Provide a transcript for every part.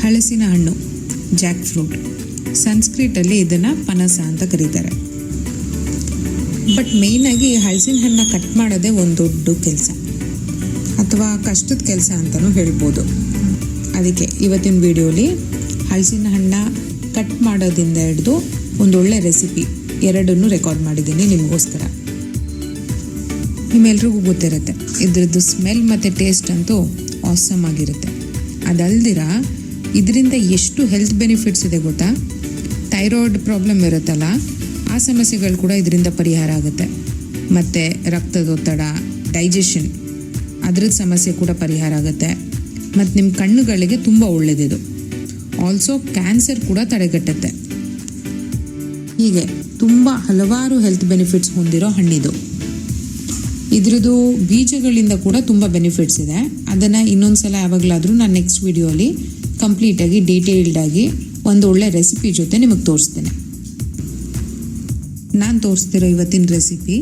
ಹಲಸಿನ ಹಣ್ಣು, Jack fruit, ಸಂಸ್ಕೃತಲ್ಲಿ ಇದನ್ನು ಪನಸ ಅಂತ ಕರೀತಾರೆ. ಬಟ್ ಮೇಯ್ನಾಗಿ ಹಲಸಿನ ಹಣ್ಣನ್ನ ಕಟ್ ಮಾಡೋದೇ ಒಂದು ದೊಡ್ಡ ಕೆಲಸ ಅಥವಾ ಕಷ್ಟದ ಕೆಲಸ ಅಂತಲೂ ಹೇಳ್ಬೋದು. ಅದಕ್ಕೆ ಇವತ್ತಿನ ವಿಡಿಯೋಲಿ ಹಲಸಿನ ಹಣ್ಣ ಕಟ್ ಮಾಡೋದ್ರಿಂದ ಹಿಡಿದು ಒಂದೊಳ್ಳೆ ರೆಸಿಪಿ ಎರಡನ್ನೂ ರೆಕಾರ್ಡ್ ಮಾಡಿದ್ದೀನಿ ನಿಮಗೋಸ್ಕರ. ನಿಮ್ಮೆಲ್ರಿಗೂ ಗೊತ್ತಿರುತ್ತೆ ಇದ್ರದ್ದು ಸ್ಮೆಲ್ ಮತ್ತು ಟೇಸ್ಟ್ ಅಂತೂ ಆಸಮ್ ಆಗಿರುತ್ತೆ. ಅದಲ್ದಿರ ಇದರಿಂದ ಎಷ್ಟು ಹೆಲ್ತ್ ಬೆನಿಫಿಟ್ಸ್ ಇದೆ ಗೊತ್ತಾ? ಥೈರಾಯ್ಡ್ ಪ್ರಾಬ್ಲಮ್ ಇರುತ್ತಲ್ಲ, ಆ ಸಮಸ್ಯೆಗಳು ಕೂಡ ಇದರಿಂದ ಪರಿಹಾರ ಆಗುತ್ತೆ. ಮತ್ತು ರಕ್ತದೊತ್ತಡ, ಡೈಜೆಷನ್ ಅದ್ರದ್ದು ಸಮಸ್ಯೆ ಕೂಡ ಪರಿಹಾರ ಆಗುತ್ತೆ. ಮತ್ತು ನಿಮ್ಮ ಕಣ್ಣುಗಳಿಗೆ ತುಂಬ ಒಳ್ಳೆಯದಿದು. ಆಲ್ಸೋ ಕ್ಯಾನ್ಸರ್ ಕೂಡ ತಡೆಗಟ್ಟುತ್ತೆ. ಹೀಗೆ ತುಂಬ ಹಲವಾರು ಹೆಲ್ತ್ ಬೆನಿಫಿಟ್ಸ್ ಹೊಂದಿರೋ ಹಣ್ಣಿದು. ಇದ್ರದ್ದು ಬೀಜಗಳಿಂದ ಕೂಡ ತುಂಬ ಬೆನಿಫಿಟ್ಸ್ ಇದೆ. ಅದನ್ನು ಇನ್ನೊಂದು ಸಲ ಯಾವಾಗಲಾದರೂ ನಾನು ನೆಕ್ಸ್ಟ್ ವಿಡಿಯೋಲಿ ಕಂಪ್ಲೀಟಾಗಿ ಡೀಟೇಲ್ಡಾಗಿ ಒಂದು ಒಳ್ಳೆ ರೆಸಿಪಿ ಜೊತೆ ನಿಮಗೆ ತೋರಿಸ್ತೇನೆ. ನಾನು ತೋರಿಸ್ತಿರೋ ಇವತ್ತಿನ ರೆಸಿಪಿ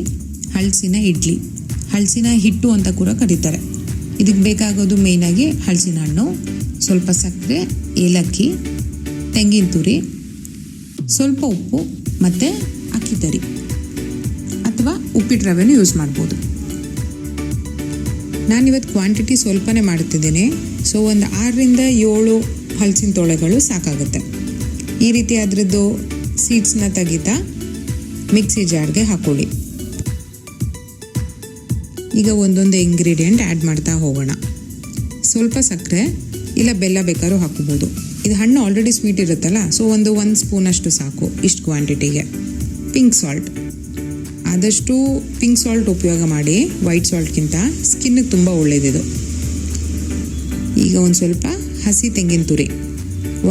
ಹಲಸಿನ ಇಡ್ಲಿ, ಹಲಸಿನ ಹಿಟ್ಟು ಅಂತ ಕೂಡ ಕರೀತಾರೆ. ಇದಕ್ಕೆ ಬೇಕಾಗೋದು ಮೇಯ್ನಾಗಿ ಹಲಸಿನ ಹಣ್ಣು, ಸ್ವಲ್ಪ ಸಕ್ಕರೆ, ಏಲಕ್ಕಿ, ತೆಂಗಿನ ತುರಿ, ಸ್ವಲ್ಪ ಉಪ್ಪು ಮತ್ತು ಅಕ್ಕಿ ತರಿ ಅಥವಾ ಉಪ್ಪಿಟ್ಟು ರವೆನೂ ಯೂಸ್ ಮಾಡ್ಬೋದು. ನಾನಿವತ್ತು ಕ್ವಾಂಟಿಟಿ ಸ್ವಲ್ಪನೇ ಮಾಡ್ತಿದ್ದೀನಿ. ಸೊ ಒಂದು 6ರಿಂದ 7 ಹಲಸಿನ ತೊಳೆಗಳು ಸಾಕಾಗುತ್ತೆ. ಈ ರೀತಿ ಅದರದ್ದು ಸೀಡ್ಸ್ನ ತೆಗಿತಾ ಮಿಕ್ಸಿ ಜಾರ್ಗೆ ಹಾಕೊಳ್ಳಿ. ಈಗ ಒಂದೊಂದು ಇಂಗ್ರೀಡಿಯೆಂಟ್ ಆ್ಯಡ್ ಮಾಡ್ತಾ ಹೋಗೋಣ. ಸ್ವಲ್ಪ ಸಕ್ಕರೆ ಇಲ್ಲ ಬೆಲ್ಲ ಬೇಕಾದ್ರೂ ಹಾಕೋಬೋದು. ಇದು ಹಣ್ಣು ಆಲ್ರೆಡಿ ಸ್ವೀಟ್ ಇರುತ್ತಲ್ಲ, ಸೊ ಒಂದು ಸ್ಪೂನಷ್ಟು ಸಾಕು ಇಷ್ಟು ಕ್ವಾಂಟಿಟಿಗೆ. ಪಿಂಕ್ ಸಾಲ್ಟ್, ಆದಷ್ಟು ಪಿಂಕ್ ಸಾಲ್ಟ್ ಉಪಯೋಗ ಮಾಡಿ, ವೈಟ್ ಸಾಲ್ಟ್ಗಿಂತ ಸ್ಕಿನ್ನಿಗೆ ತುಂಬ ಒಳ್ಳೆಯದಿದು. ಈಗ ಒಂದು ಸ್ವಲ್ಪ ಹಸಿ ತೆಂಗಿನ ತುರಿ,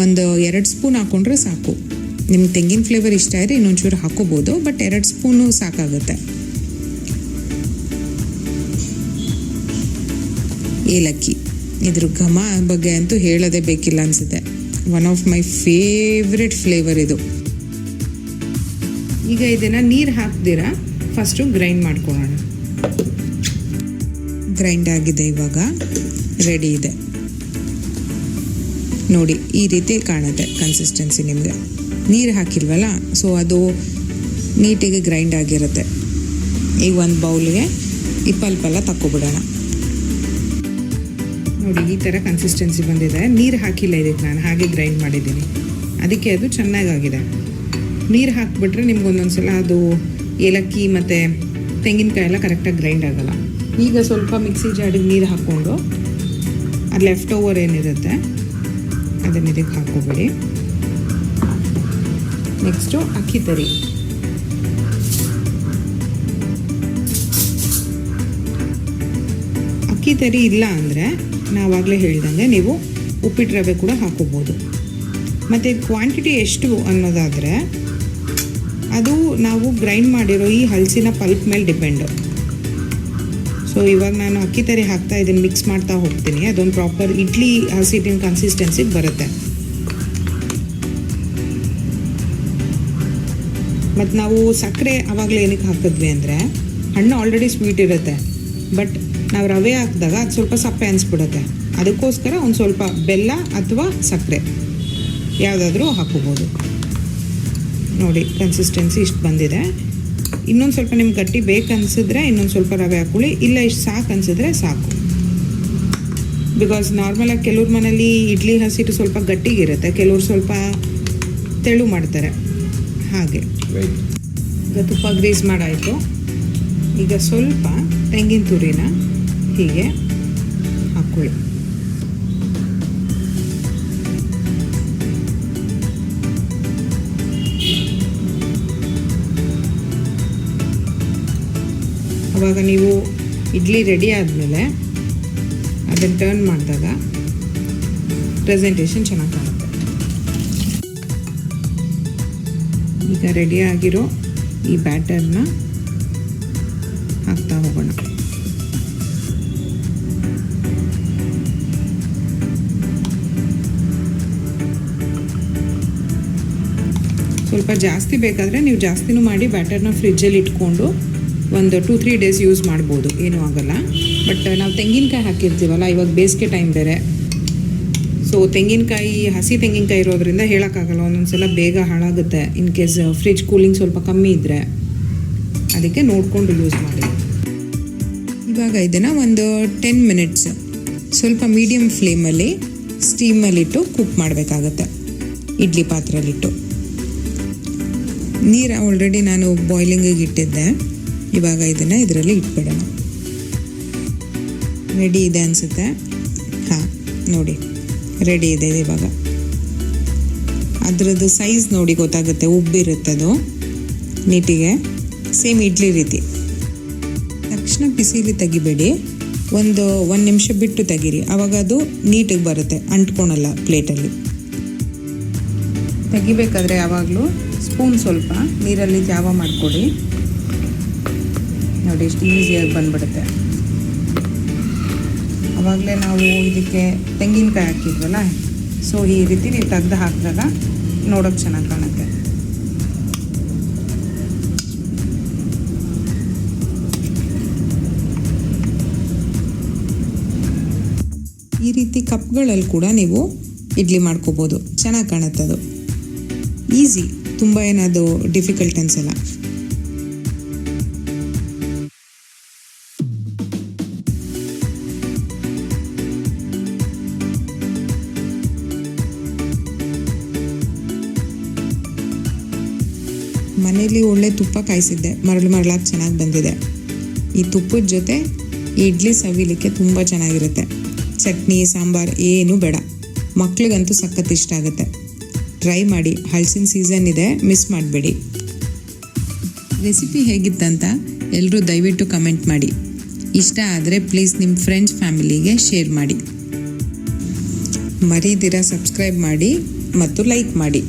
ಒಂದು 2 ಸ್ಪೂನ್ ಹಾಕ್ಕೊಂಡ್ರೆ ಸಾಕು. ನಿಮ್ಗೆ ತೆಂಗಿನ ಫ್ಲೇವರ್ ಇಷ್ಟ ಇದ್ದರೆ ಇನ್ನೊಂಚೂರು ಹಾಕೋಬೋದು, ಬಟ್ 2 ಸ್ಪೂನು ಸಾಕಾಗುತ್ತೆ. ಏಲಕ್ಕಿ, ಇದ್ರ ಘಮ ಬಗ್ಗೆ ಅಂತೂ ಹೇಳೋದೇ ಬೇಕಿಲ್ಲ ಅನಿಸುತ್ತೆ. One of my favourite flavour ಇದು. ಈಗ ಇದನ್ನು ನೀರು ಹಾಕ್ದಿರ ಫಸ್ಟು ಗ್ರೈಂಡ್ ಮಾಡ್ಕೊಳ್ಳೋಣ. ಗ್ರೈಂಡ್ ಆಗಿದೆ, ಇವಾಗ ರೆಡಿ ಇದೆ ನೋಡಿ. ಈ ರೀತಿ ಕಾಣುತ್ತೆ ಕನ್ಸಿಸ್ಟೆನ್ಸಿ ನಿಮಗೆ. ನೀರು ಹಾಕಿಲ್ವಲ್ಲ, ಸೊ ಅದು ನೀಟಾಗಿ ಗ್ರೈಂಡ್ ಆಗಿರುತ್ತೆ. ಈಗ ಒಂದು ಬೌಲ್ಗೆ ಇಪ್ಪಲ್ಪೆಲ್ಲ ತಕ್ಕೊಬಿಡೋಣ. ನೋಡಿ ಈ ಥರ ಕನ್ಸಿಸ್ಟೆನ್ಸಿ ಬಂದಿದೆ. ನೀರು ಹಾಕಿಲ್ಲ ಇದಕ್ಕೆ, ನಾನು ಹಾಗೆ ಗ್ರೈಂಡ್ ಮಾಡಿದ್ದೀನಿ, ಅದಕ್ಕೆ ಅದು ಚೆನ್ನಾಗಾಗಿದೆ. ನೀರು ಹಾಕಿಬಿಟ್ರೆ ನಿಮ್ಗೊಂದೊಂದು ಸಲ ಅದು ಏಲಕ್ಕಿ ಮತ್ತು ತೆಂಗಿನಕಾಯಿ ಎಲ್ಲ ಕರೆಕ್ಟಾಗಿ ಗ್ರೈಂಡ್ ಆಗೋಲ್ಲ. ಈಗ ಸ್ವಲ್ಪ ಮಿಕ್ಸಿ ಜಾಡಿಗೆ ನೀರು ಹಾಕ್ಕೊಂಡು ಅದು ಲೆಫ್ಟ್ ಓವರ್ ಏನಿರುತ್ತೆ ಅದನ್ನು ಇದಕ್ಕೆ ಹಾಕ್ಕೋಬೇಡಿ. ನೆಕ್ಸ್ಟು ಅಕ್ಕಿ ತರಿ, ಅಕ್ಕಿ ತರಿ ಇಲ್ಲ ಅಂದರೆ ನಾವಾಗಲೇ ಹೇಳಿದಂಗೆ ನೀವು ಉಪ್ಪಿಟ್ಟು ರವೆ ಕೂಡ ಹಾಕೋಬೋದು. ಮತ್ತು ಕ್ವಾಂಟಿಟಿ ಎಷ್ಟು ಅನ್ನೋದಾದರೆ ಅದು ನಾವು ಗ್ರೈಂಡ್ ಮಾಡಿರೋ ಈ ಹಲಸಿನ ಪಲ್ಪ್ ಮೇಲೆ ಡಿಪೆಂಡು. ಸೊ ಇವಾಗ ನಾನು ಅಕ್ಕಿ ತರಿ ಹಾಕ್ತಾ ಇದನ್ನು ಮಿಕ್ಸ್ ಮಾಡ್ತಾ ಹೋಗ್ತೀನಿ. ಅದೊಂದು ಪ್ರಾಪರ್ ಇಡ್ಲಿ ಹಸಿಟ್ಟಿನ ಕನ್ಸಿಸ್ಟೆನ್ಸಿಗೆ ಬರುತ್ತೆ. ಮತ್ತು ನಾವು ಸಕ್ಕರೆ ಆವಾಗಲೇ ಏನಕ್ಕೆ ಹಾಕಿದ್ವಿ ಅಂದರೆ ಹಣ್ಣು ಆಲ್ರೆಡಿ ಸ್ವೀಟ್ ಇರುತ್ತೆ, ಬಟ್ ನಾವು ರವೆ ಹಾಕಿದಾಗ ಅದು ಸ್ವಲ್ಪ ಸಪ್ಪೆ ಅನಿಸ್ಬಿಡುತ್ತೆ. ಅದಕ್ಕೋಸ್ಕರ ಒಂದು ಸ್ವಲ್ಪ ಬೆಲ್ಲ ಅಥವಾ ಸಕ್ಕರೆ ಯಾವುದಾದ್ರೂ ಹಾಕೋಬೋದು. ನೋಡಿ ಕನ್ಸಿಸ್ಟೆನ್ಸಿ ಇಷ್ಟು ಬಂದಿದೆ. ಇನ್ನೊಂದು ಸ್ವಲ್ಪ ನಿಮ್ಗೆ ಗಟ್ಟಿ ಬೇಕನ್ಸಿದ್ರೆ ಇನ್ನೊಂದು ಸ್ವಲ್ಪ ರವೆ ಹಾಕೊಳ್ಳಿ, ಇಲ್ಲ ಇಷ್ಟು ಸಾಕು ಅನಿಸಿದ್ರೆ ಸಾಕು. ಬಿಕಾಸ್ ನಾರ್ಮಲಾಗಿ ಕೆಲವ್ರ ಮನೇಲಿ ಇಡ್ಲಿ ಹಸಿಟ್ಟು ಸ್ವಲ್ಪ ಗಟ್ಟಿಗಿರುತ್ತೆ, ಕೆಲವ್ರು ಸ್ವಲ್ಪ ತೆಳು ಮಾಡ್ತಾರೆ. ಹಾಗೆ ಈಗ ತುಪ್ಪ ಗ್ರೀಸ್ ಮಾಡಾಯಿತು. ಈಗ ಸ್ವಲ್ಪ ತೆಂಗಿನ ತುರಿನ ಹೀಗೆ ಹಾಕ್ಕೊಳ್ಳಿ. ಆವಾಗ ನೀವು ಇಡ್ಲಿ ರೆಡಿ ಆದಮೇಲೆ ಅದನ್ನು ಟರ್ನ್ ಮಾಡಿದಾಗ ಪ್ರೆಸೆಂಟೇಷನ್ ಚೆನ್ನಾಗಿ ಕಾಣುತ್ತೆ. ಈಗ ರೆಡಿಯಾಗಿರೋ ಈ ಬ್ಯಾಟರ್ನ ಹಾಕ್ತಾ ಹೋಗೋಣ. ಸ್ವಲ್ಪ ಜಾಸ್ತಿ ಬೇಕಾದರೆ ನೀವು ಜಾಸ್ತಿನೂ ಮಾಡಿ ಬ್ಯಾಟರ್ನ ಫ್ರಿಜ್ಜಲ್ಲಿ ಇಟ್ಕೊಂಡು ಒಂದು 2-3 ಡೇಸ್ ಯೂಸ್ ಮಾಡ್ಬೋದು, ಏನೂ ಆಗೋಲ್ಲ. ಬಟ್ ನಾವು ತೆಂಗಿನಕಾಯಿ ಹಾಕಿರ್ತೀವಲ್ಲ, ಇವಾಗ ಬೇಸಿಗೆ ಟೈಮ್ ಬೇರೆ, ಸೊ ತೆಂಗಿನಕಾಯಿ, ಹಸಿ ತೆಂಗಿನಕಾಯಿ ಇರೋದ್ರಿಂದ ಹೇಳೋಕ್ಕಾಗಲ್ಲ, ಒಂದೊಂದು ಸಲ ಬೇಗ ಹಾಳಾಗುತ್ತೆ. ಇನ್ ಕೇಸ್ ಫ್ರಿಜ್ ಕೂಲಿಂಗ್ ಸ್ವಲ್ಪ ಕಮ್ಮಿ ಇದ್ದರೆ, ಅದಕ್ಕೆ ನೋಡಿಕೊಂಡು ಯೂಸ್ ಮಾಡಿ. ಇವಾಗ ಇದನ್ನು ಒಂದು 10 ಮಿನಿಟ್ಸ್ ಸ್ವಲ್ಪ ಮೀಡಿಯಮ್ ಫ್ಲೇಮಲ್ಲಿ ಸ್ಟೀಮಲ್ಲಿಟ್ಟು ಕುಕ್ ಮಾಡಬೇಕಾಗತ್ತೆ. ಇಡ್ಲಿ ಪಾತ್ರೆಯಲ್ಲಿಟ್ಟು. ನೀರು ಆಲ್ರೆಡಿ ನಾನು ಬಾಯ್ಲಿಂಗಿಗೆ ಇಟ್ಟಿದ್ದೆ. ಇವಾಗ ಇದನ್ನು ಇದರಲ್ಲಿ ಇಟ್ಬಿಡೋಣ. ರೆಡಿ ಇದೆ ಅನಿಸುತ್ತೆ. ಹಾಂ, ನೋಡಿ ರೆಡಿ ಇದೆ ಇವಾಗ. ಅದರದ್ದು ಸೈಜ್ ನೋಡಿ ಗೊತ್ತಾಗುತ್ತೆ, ಉಬ್ಬಿರುತ್ತದು ನೀಟಿಗೆ, ಸೇಮ್ ಇಡ್ಲಿ ರೀತಿ. ತಕ್ಷಣ ಬಿಸಿಲಿ ತೆಗಿಬೇಡಿ, ಒಂದು ನಿಮಿಷ ಬಿಟ್ಟು ತೆಗೀರಿ, ಆವಾಗ ಅದು ನೀಟಿಗೆ ಬರುತ್ತೆ, ಅಂಟ್ಕೊಳಲ್ಲ ಪ್ಲೇಟಲ್ಲಿ. ತೆಗಿಬೇಕಾದ್ರೆ ಯಾವಾಗಲೂ ಸ್ಪೂನ್ ಸ್ವಲ್ಪ ನೀರಲ್ಲಿ ಜಾವ ಮಾಡಿಕೊಡಿ. ನೋಡಿ ಎಷ್ಟು ಈಸಿಯಾಗಿ ಬಂದ್ಬಿಡುತ್ತೆ. ಆವಾಗಲೇ ನಾವು ಇದಕ್ಕೆ ತೆಂಗಿನಕಾಯಿ ಹಾಕಿದ್ವಲ್ಲ, ಸೊ ಈ ರೀತಿ ನೀವು ತೆಗ್ದು ಹಾಕಿದಾಗ ನೋಡೋಕ್ಕೆ ಚೆನ್ನಾಗಿ ಕಾಣುತ್ತೆ. ಈ ರೀತಿ ಕಪ್ಗಳಲ್ಲಿ ಕೂಡ ನೀವು ಇಡ್ಲಿ ಮಾಡ್ಕೋಬೋದು, ಚೆನ್ನಾಗಿ ಕಾಣುತ್ತೆ. ಅದು ಈಸಿ, ತುಂಬ ಏನದು ಡಿಫಿಕಲ್ಟ್ ಅನ್ಸಲ್ಲ. ಮನೇಲಿ ಒಳ್ಳೆ ತುಪ್ಪ ಕಾಯಿಸಿದ್ದೆ, ಮರಳಾಗಿ ಚೆನ್ನಾಗಿ ಬಂದಿದೆ. ಈ ತುಪ್ಪದ ಜೊತೆ ಇಡ್ಲಿ ಸವಿಲಿಕ್ಕೆ ತುಂಬ ಚೆನ್ನಾಗಿರುತ್ತೆ. ಚಟ್ನಿ ಸಾಂಬಾರು ಏನೂ ಬೇಡ, ಮಕ್ಳಿಗಂತೂ ಸಖತ್ ಇಷ್ಟ ಆಗುತ್ತೆ. ಟ್ರೈ ಮಾಡಿ, ಹಲಸಿನ ಸೀಸನ್ ಇದೆ, ಮಿಸ್ ಮಾಡಬೇಡಿ. ರೆಸಿಪಿ ಹೇಗಿತ್ತಂತ ಎಲ್ಲರೂ ದಯವಿಟ್ಟು ಕಮೆಂಟ್ ಮಾಡಿ. ಇಷ್ಟ ಆದರೆ ಪ್ಲೀಸ್ ನಿಮ್ಮ ಫ್ರೆಂಡ್ಸ್ ಫ್ಯಾಮಿಲಿಗೆ ಶೇರ್ ಮಾಡಿ. ಮರೀದಿರ ಸಬ್ಸ್ಕ್ರೈಬ್ ಮಾಡಿ ಮತ್ತು ಲೈಕ್ ಮಾಡಿ.